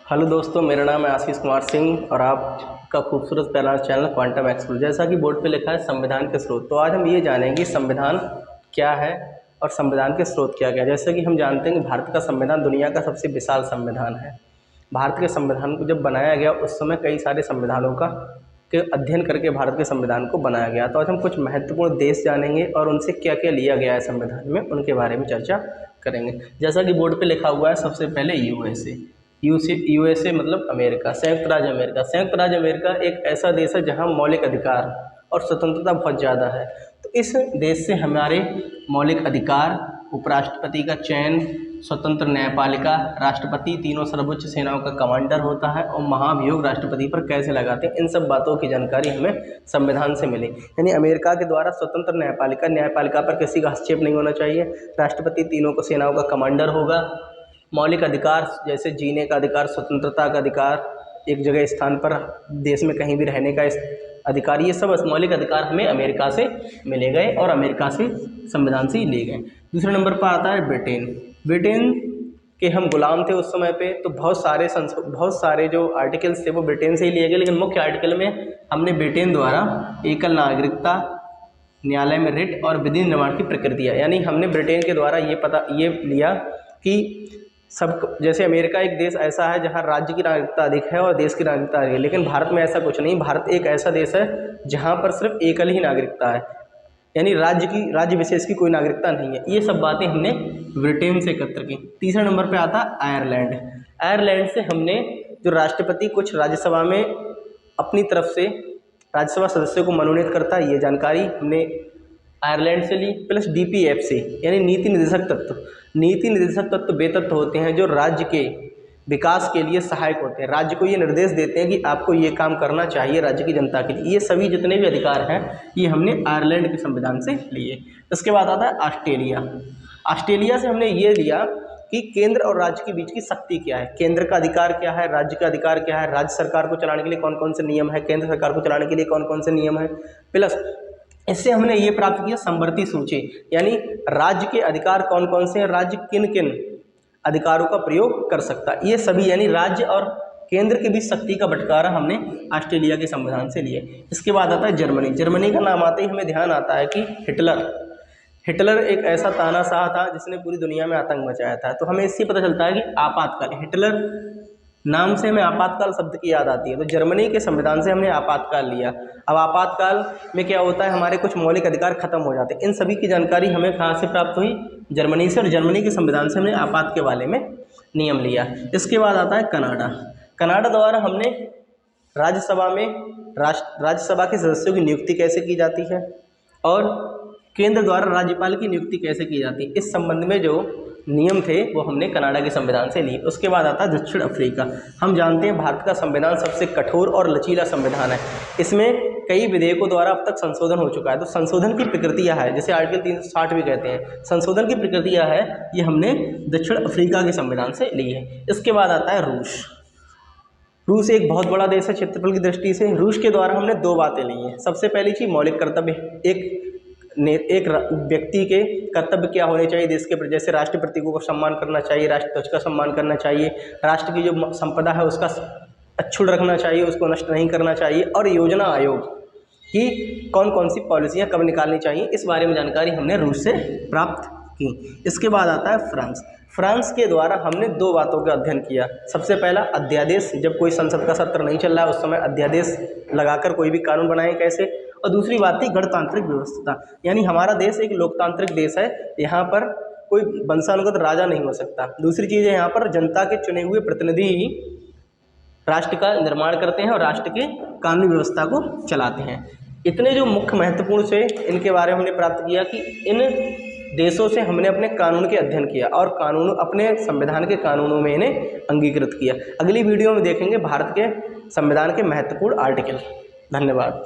Hello दोस्तों, मेरा नाम है आशीष कुमार सिंह और आपका खूबसूरत प्यारा चैनल क्वांटम एक्सप्लोर। जैसा कि बोर्ड पे लिखा है संविधान के स्रोत, तो आज हम ये जानेंगे संविधान क्या है और संविधान के स्रोत क्या क्या है। जैसा कि हम जानते हैं कि भारत का संविधान दुनिया का सबसे विशाल संविधान है। भारत के संविधान को जब बनाया गया उस समय कई सारे संविधानों का के अध्ययन करके भारत के संविधान को बनाया गया। तो आज हम कुछ महत्वपूर्ण देश जानेंगे और उनसे क्या क्या लिया गया है संविधान में, उनके बारे में चर्चा करेंगे। जैसा कि बोर्ड पे लिखा हुआ है, सबसे पहले यूएसए मतलब अमेरिका, संयुक्त राज्य अमेरिका। संयुक्त राज्य अमेरिका एक ऐसा देश है जहां मौलिक अधिकार और स्वतंत्रता बहुत ज़्यादा है। तो इस देश से हमारे मौलिक अधिकार, उपराष्ट्रपति का चयन, स्वतंत्र न्यायपालिका, राष्ट्रपति, तीनों सर्वोच्च सेनाओं का कमांडर होता है और महाभियोग राष्ट्रपति पर कैसे लगाते हैं, इन सब बातों की जानकारी हमें संविधान से मिली। यानी अमेरिका के द्वारा स्वतंत्र न्यायपालिका पर किसी का हस्तक्षेप नहीं होना चाहिए, राष्ट्रपति तीनों को सेनाओं का कमांडर होगा, मौलिक अधिकार जैसे जीने का अधिकार, स्वतंत्रता का अधिकार, एक जगह स्थान पर देश में कहीं भी रहने का अधिकार, ये सब मौलिक अधिकार हमें अमेरिका से मिले गए और अमेरिका से संविधान से ही लिए गए। दूसरे नंबर पर आता है ब्रिटेन के हम गुलाम थे उस समय पे, तो बहुत सारे जो आर्टिकल्स थे वो ब्रिटेन से ही लिए गए, लेकिन मुख्य आर्टिकल में हमने ब्रिटेन द्वारा एकल नागरिकता, न्यायालय में रिट और विधि निर्माण की प्रक्रिया, यानी हमने ब्रिटेन के द्वारा ये लिया कि सब, जैसे अमेरिका एक देश ऐसा है जहां राज्य की नागरिकता अधिक है और देश की नागरिकता अधिक है, लेकिन भारत में ऐसा कुछ नहीं। भारत एक ऐसा देश है जहां पर सिर्फ एकल ही नागरिकता है, यानी राज्य विशेष की कोई नागरिकता नहीं है। ये सब बातें हमने ब्रिटेन से एकत्र की। तीसरे नंबर पे आता है आयरलैंड से हमने जो राष्ट्रपति कुछ राज्यसभा में अपनी तरफ से राज्यसभा सदस्यों को मनोनीत करता है, ये जानकारी हमने आयरलैंड से ली। प्लस DPFC यानी नीति निर्देशक तत्व वे तत्व होते हैं जो राज्य के विकास के लिए सहायक होते हैं, राज्य को ये निर्देश देते हैं कि आपको ये काम करना चाहिए राज्य की जनता के लिए। ये सभी जितने भी अधिकार हैं ये हमने आयरलैंड के संविधान से लिए। उसके बाद आता है ऑस्ट्रेलिया से हमने ये लिया कि केंद्र और राज्य के बीच की शक्ति क्या है, केंद्र का अधिकार क्या है, राज्य का अधिकार क्या है, राज्य सरकार को चलाने के लिए कौन कौन से नियम है, केंद्र सरकार को चलाने के लिए कौन कौन से नियम है। प्लस इससे हमने ये प्राप्त किया समवर्ती सूची, यानी राज्य के अधिकार कौन कौन से हैं, राज्य किन किन अधिकारों का प्रयोग कर सकता है, ये सभी, यानी राज्य और केंद्र के बीच शक्ति का बंटवारा हमने ऑस्ट्रेलिया के संविधान से लिए। इसके बाद आता है जर्मनी का नाम आते ही हमें ध्यान आता है कि हिटलर एक ऐसा तानाशाह था जिसने पूरी दुनिया में आतंक मचाया था। तो हमें इससे पता चलता है कि आपातकाल, हिटलर नाम से हमें आपातकाल शब्द की याद आती है, तो जर्मनी के संविधान से हमने आपातकाल लिया। अब आपातकाल में क्या होता है, हमारे कुछ मौलिक अधिकार खत्म हो जाते हैं। इन सभी की जानकारी हमें कहाँ से प्राप्त हुई, जर्मनी से, और जर्मनी के संविधान से हमने आपात के बारे में नियम लिया। इसके बाद आता है कनाडा द्वारा हमने राज्यसभा के सदस्यों की नियुक्ति कैसे की जाती है और केंद्र द्वारा राज्यपाल की नियुक्ति कैसे की जाती है, इस संबंध में जो नियम थे वो हमने कनाडा के संविधान से लिए। उसके बाद आता है दक्षिण अफ्रीका। हम जानते हैं भारत का संविधान सबसे कठोर और लचीला संविधान है, इसमें कई विधेयकों द्वारा अब तक संशोधन हो चुका है। तो संशोधन की प्रक्रिया है, जैसे आर्टिकल 360 भी कहते हैं, संशोधन की प्रक्रिया है, ये हमने दक्षिण अफ्रीका के संविधान से ली है। इसके बाद आता है रूस एक बहुत बड़ा देश है क्षेत्रफल की दृष्टि से। रूस के द्वारा हमने दो बातें ली हैं। सबसे पहली चीज़ मौलिक कर्तव्य, एक व्यक्ति के कर्तव्य क्या होने चाहिए देश के, जैसे राष्ट्रीय प्रतीकों को सम्मान करना चाहिए, राष्ट्र ध्वज का सम्मान करना चाहिए, राष्ट्र की जो संपदा है उसका अक्षुण्ण रखना चाहिए, उसको नष्ट नहीं करना चाहिए, और योजना आयोग की कौन कौन सी पॉलिसियाँ कब निकालनी चाहिए, इस बारे में जानकारी हमने रूस से प्राप्त की। इसके बाद आता है फ्रांस के द्वारा हमने दो बातों का अध्ययन किया। सबसे पहला अध्यादेश, जब कोई संसद का सत्र नहीं चल रहा है उस समय अध्यादेश लगाकर कोई भी कानून बनाए कैसे, और दूसरी बात थी गणतांत्रिक व्यवस्था, यानी हमारा देश एक लोकतांत्रिक देश है, यहाँ पर कोई वंशानुगत राजा नहीं हो सकता। दूसरी चीज़ है यहाँ पर जनता के चुने हुए प्रतिनिधि ही राष्ट्र का निर्माण करते हैं और राष्ट्र के कानूनी व्यवस्था को चलाते हैं। इतने जो मुख्य महत्वपूर्ण से इनके बारे में हमने प्राप्त किया कि इन देशों से हमने अपने कानून के अध्ययन किया और अपने संविधान के कानूनों में इन्हें अंगीकृत किया। अगली वीडियो में देखेंगे भारत के संविधान के महत्वपूर्ण आर्टिकल। धन्यवाद।